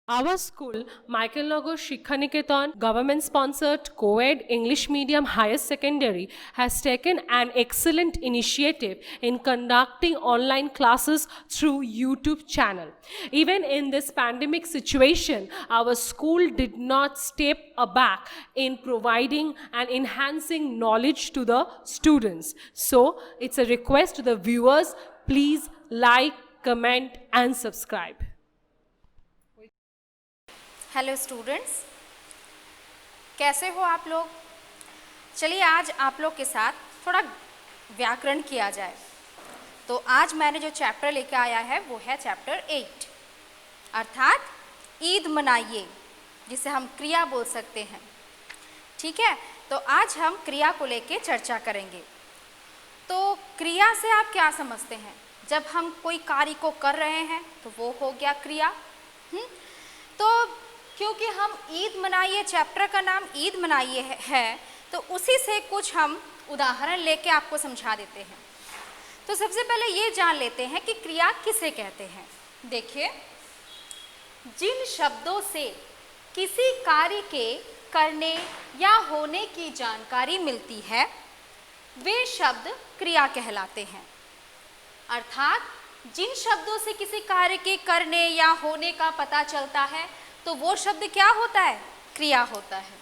Our school, Michael Nagar Shikhaniketan, government-sponsored co-ed English medium higher secondary, has taken an excellent initiative in conducting online classes through YouTube channel. Even in this pandemic situation, our school did not step aback in providing and enhancing knowledge to the students. So, it's a request to the viewers, please like, comment and subscribe. Hello students, कैसे हो आप लोग। चलिए आज आप लोग के साथ थोड़ा व्याकरण किया जाए। तो आज मैंने जो चैप्टर लेकर आया है वो है चैप्टर 8 अर्थात ईद मनाइए, जिसे हम क्रिया बोल सकते हैं। ठीक है, तो आज हम क्रिया को लेकर चर्चा करेंगे। तो क्रिया से आप क्या समझते हैं? जब हम कोई कार्य को कर रहे हैं तो वो हो गया क्रिया। तो क्योंकि हम ईद मनाइए, चैप्टर का नाम ईद मनाइए है, तो उसी से कुछ हम उदाहरण लेके आपको समझा देते हैं। तो सबसे पहले ये जान लेते हैं कि क्रिया किसे कहते हैं। देखिए, जिन शब्दों से किसी कार्य के करने या होने की जानकारी मिलती है वे शब्द क्रिया कहलाते हैं। अर्थात जिन शब्दों से किसी कार्य के करने या होने का पता चलता है तो वो शब्द क्या होता है? क्रिया होता है।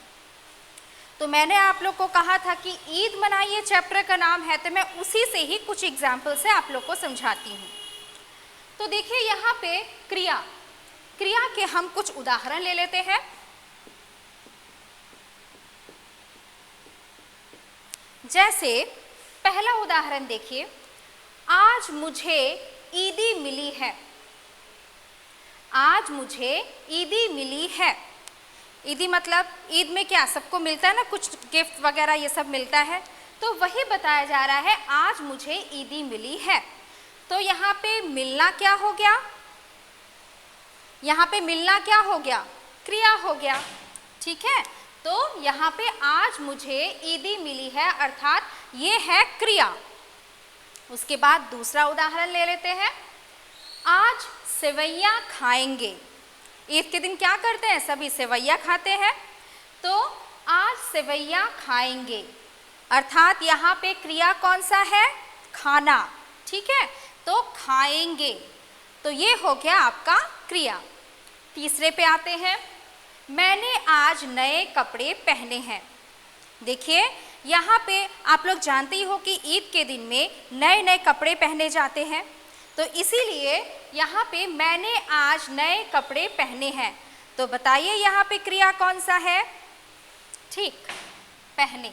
तो मैंने आप लोग को कहा था कि ईद मनाइए चैप्टर का नाम है, तो मैं उसी से ही कुछ एग्जाम्पल से आप लोग को समझाती हूँ। तो देखिए यहाँ पे क्रिया के हम कुछ उदाहरण ले लेते हैं। जैसे पहला उदाहरण देखिए, आज मुझे ईदी मिली है। आज मुझे ईदी मिली है। ईदी मतलब ईद में क्या सबको मिलता है ना, कुछ गिफ्ट वगैरह ये सब मिलता है, तो वही बताया जा रहा है आज मुझे ईदी मिली है। तो यहाँ पे मिलना क्या हो गया? यहाँ पे मिलना क्या हो गया? क्रिया हो गया। ठीक है, तो यहाँ पे आज मुझे ईदी मिली है अर्थात ये है क्रिया। उसके बाद दूसरा उदाहरण ले लेते हैं, आज सेवैयाँ खाएंगे। ईद के दिन क्या करते हैं? सभी सेवैयाँ खाते हैं। तो आज सेवैयाँ खाएंगे अर्थात यहाँ पे क्रिया कौन सा है? खाना। ठीक है, तो खाएंगे, तो ये हो गया आपका क्रिया। तीसरे पे आते हैं, मैंने आज नए कपड़े पहने हैं। देखिए यहाँ पे आप लोग जानते ही हो कि ईद के दिन में नए नए कपड़े पहने जाते हैं, तो इसीलिए यहाँ पे मैंने आज नए कपड़े पहने हैं। तो बताइए यहाँ पे क्रिया कौन सा है? ठीक, पहने।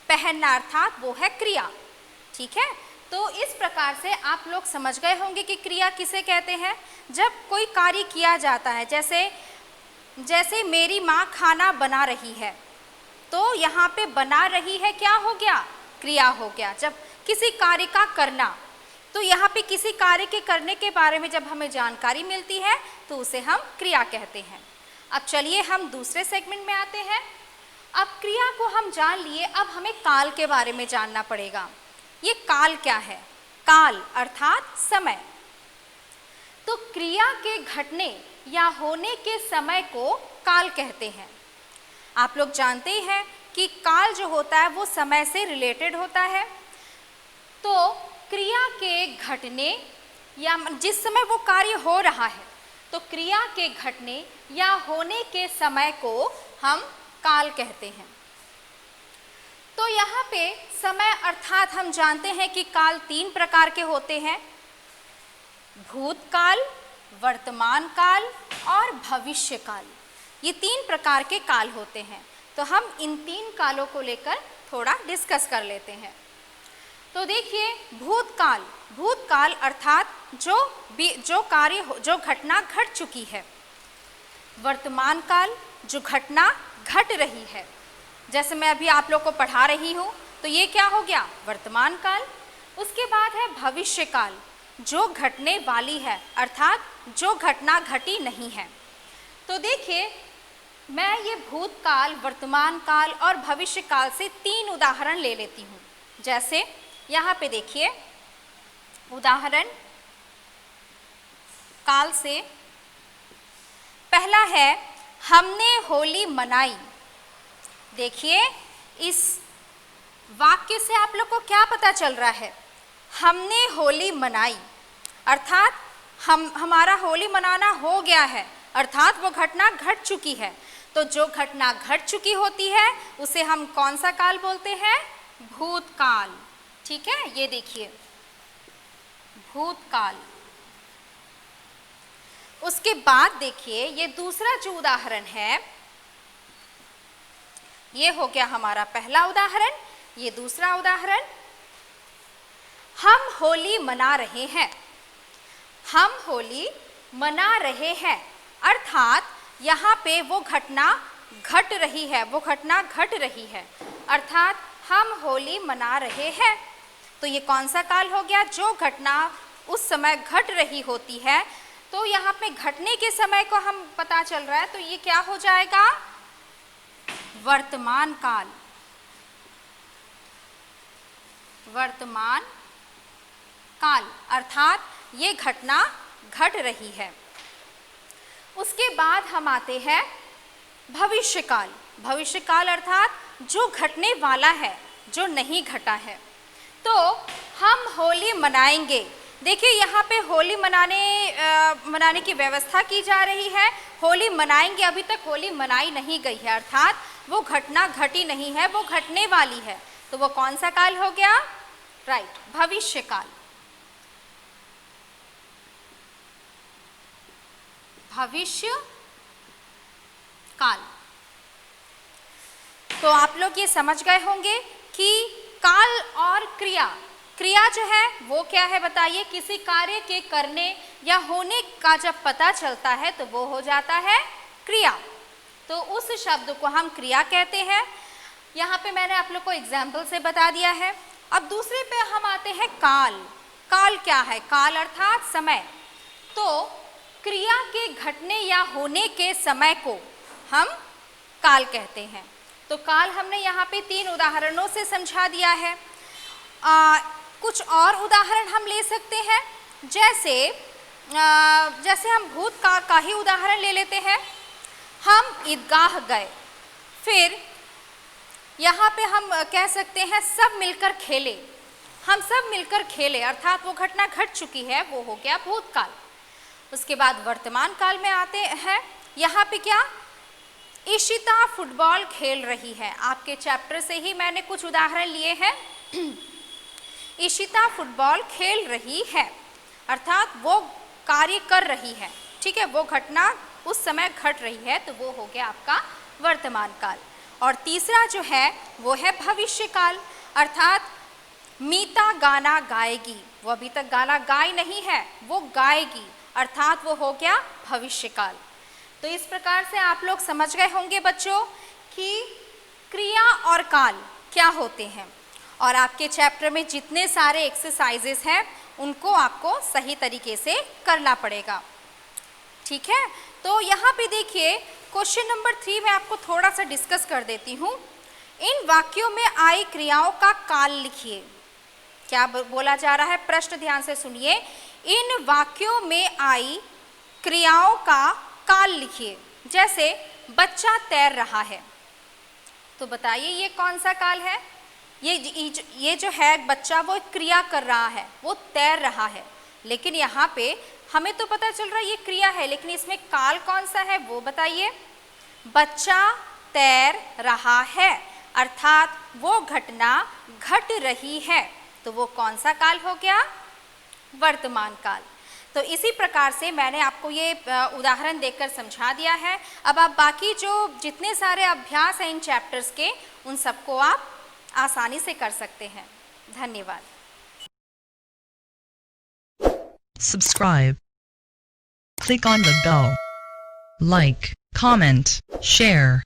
पहनना अर्थात वो है क्रिया। ठीक है, तो इस प्रकार से आप लोग समझ गए होंगे कि क्रिया किसे कहते हैं। जब कोई कार्य किया जाता है, जैसे मेरी माँ खाना बना रही है, तो यहाँ पे बना रही है क्या हो गया? क्रिया हो गया। जब किसी कार्य का करना, तो यहाँ पे किसी कार्य के करने के बारे में जब हमें जानकारी मिलती है तो उसे हम क्रिया कहते हैं। अब चलिए हम दूसरे सेगमेंट में आते हैं। अब क्रिया को हम जान लिए, अब हमें काल के बारे में जानना पड़ेगा। ये काल क्या है? काल अर्थात समय। तो क्रिया के घटने या होने के समय को काल कहते हैं। आप लोग जानते ही हैं कि काल जो होता है वो समय से रिलेटेड होता है। तो क्रिया के घटने या जिस समय वो कार्य हो रहा है, तो क्रिया के घटने या होने के समय को हम काल कहते हैं। तो यहाँ पे समय अर्थात हम जानते हैं कि काल 3 प्रकार के होते हैं, भूतकाल, वर्तमान काल और भविष्य काल। ये 3 प्रकार के काल होते हैं। तो हम इन 3 कालों को लेकर थोड़ा डिस्कस कर लेते हैं। तो देखिए, भूतकाल अर्थात जो कार्य जो घटना घट चुकी है। वर्तमान काल, जो घटना घट रही है, जैसे मैं अभी आप लोग को पढ़ा रही हूँ, तो ये क्या हो गया? वर्तमान काल। उसके बाद है भविष्य काल, जो घटने वाली है अर्थात जो घटना घटी नहीं है। तो देखिए, मैं ये भूतकाल, वर्तमान काल और भविष्य काल से 3 उदाहरण ले लेती हूँ। जैसे यहाँ पे देखिए, उदाहरण काल से पहला है हमने होली मनाई। देखिए इस वाक्य से आप लोग को क्या पता चल रहा है? हमने होली मनाई अर्थात हमारा होली मनाना हो गया है, अर्थात वो घटना घट चुकी है। तो जो घटना घट चुकी होती है उसे हम कौन सा काल बोलते हैं? भूतकाल। ठीक है, ये देखिए भूतकाल। उसके बाद देखिए ये दूसरा जो उदाहरण है, ये हो गया हमारा पहला उदाहरण। ये दूसरा उदाहरण, हम होली मना रहे हैं। हम होली मना रहे हैं अर्थात यहाँ पे वो घटना घट रही है, वो घटना घट रही है अर्थात हम होली मना रहे हैं। तो ये कौन सा काल हो गया? जो घटना उस समय घट रही होती है। तो यहाँ पे घटने के समय को हम पता चल रहा है, तो ये क्या हो जाएगा? वर्तमान काल। वर्तमान काल अर्थात ये घटना घट रही है। उसके बाद हम आते हैं भविष्यकाल। भविष्यकाल अर्थात जो घटने वाला है, जो नहीं घटा है। तो हम होली मनाएंगे। देखिए यहाँ पे होली मनाने की व्यवस्था की जा रही है। होली मनाएंगे, अभी तक होली मनाई नहीं गई है अर्थात वो घटना घटी नहीं है, वो घटने वाली है। तो वो कौन सा काल हो गया? राइट, भविष्यकाल। भविष्य काल। तो आप लोग ये समझ गए होंगे कि काल और क्रिया, क्रिया जो है वो क्या है बताइए? किसी कार्य के करने या होने का जब पता चलता है तो वो हो जाता है क्रिया। तो उस शब्द को हम क्रिया कहते हैं। यहाँ पे मैंने आप लोग को एग्जाम्पल से बता दिया है। अब दूसरे पे हम आते हैं काल। काल क्या है? काल अर्थात समय। तो क्रिया के घटने या होने के समय को हम काल कहते हैं। तो काल हमने यहाँ पे 3 उदाहरणों से समझा दिया है। कुछ और उदाहरण हम ले सकते हैं, जैसे हम भूतकाल का ही उदाहरण ले लेते हैं। हम ईदगाह गए, फिर यहाँ पे हम कह सकते हैं सब मिलकर खेले। हम सब मिलकर खेले अर्थात वो घटना घट चुकी है, वो हो गया भूतकाल। उसके बाद वर्तमान काल में आते हैं। यहाँ पे क्या? इशिता फुटबॉल खेल रही है। आपके चैप्टर से ही मैंने कुछ उदाहरण लिए हैं। इशिता फुटबॉल खेल रही है अर्थात वो कार्य कर रही है। ठीक है, वो घटना उस समय घट रही है, तो वो हो गया आपका वर्तमान काल। और तीसरा जो है वो है भविष्य काल अर्थात मीता गाना गाएगी। वो अभी तक गाना गाई नहीं है, वो गाएगी अर्थात वो हो गया भविष्य काल। तो इस प्रकार से आप लोग समझ गए होंगे बच्चों कि क्रिया और काल क्या होते हैं। और आपके चैप्टर में जितने सारे एक्सरसाइजेस हैं उनको आपको सही तरीके से करना पड़ेगा। ठीक है, तो यहाँ पे देखिए क्वेश्चन नंबर 3 में आपको थोड़ा सा डिस्कस कर देती हूँ। इन वाक्यों में आई क्रियाओं का काल लिखिए। क्या बोला जा रहा है? प्रश्न ध्यान से सुनिए। इन वाक्यों में आई क्रियाओं का काल लिखिए। जैसे बच्चा तैर रहा है, तो बताइए ये कौन सा काल है? ये जो है बच्चा वो क्रिया कर रहा है, वो तैर रहा है। लेकिन यहाँ पे हमें तो पता चल रहा है ये क्रिया है, लेकिन इसमें काल कौन सा है वो बताइए। बच्चा तैर रहा है अर्थात वो घटना घट रही है, तो वो कौन सा काल हो गया? वर्तमान काल। तो इसी प्रकार से मैंने आपको ये उदाहरण देकर समझा दिया है। अब आप बाकी जो जितने सारे अभ्यास हैं इन चैप्टर्स के, उन सबको आप आसानी से कर सकते हैं। धन्यवाद। Subscribe. Click on the bell. Like, comment, share.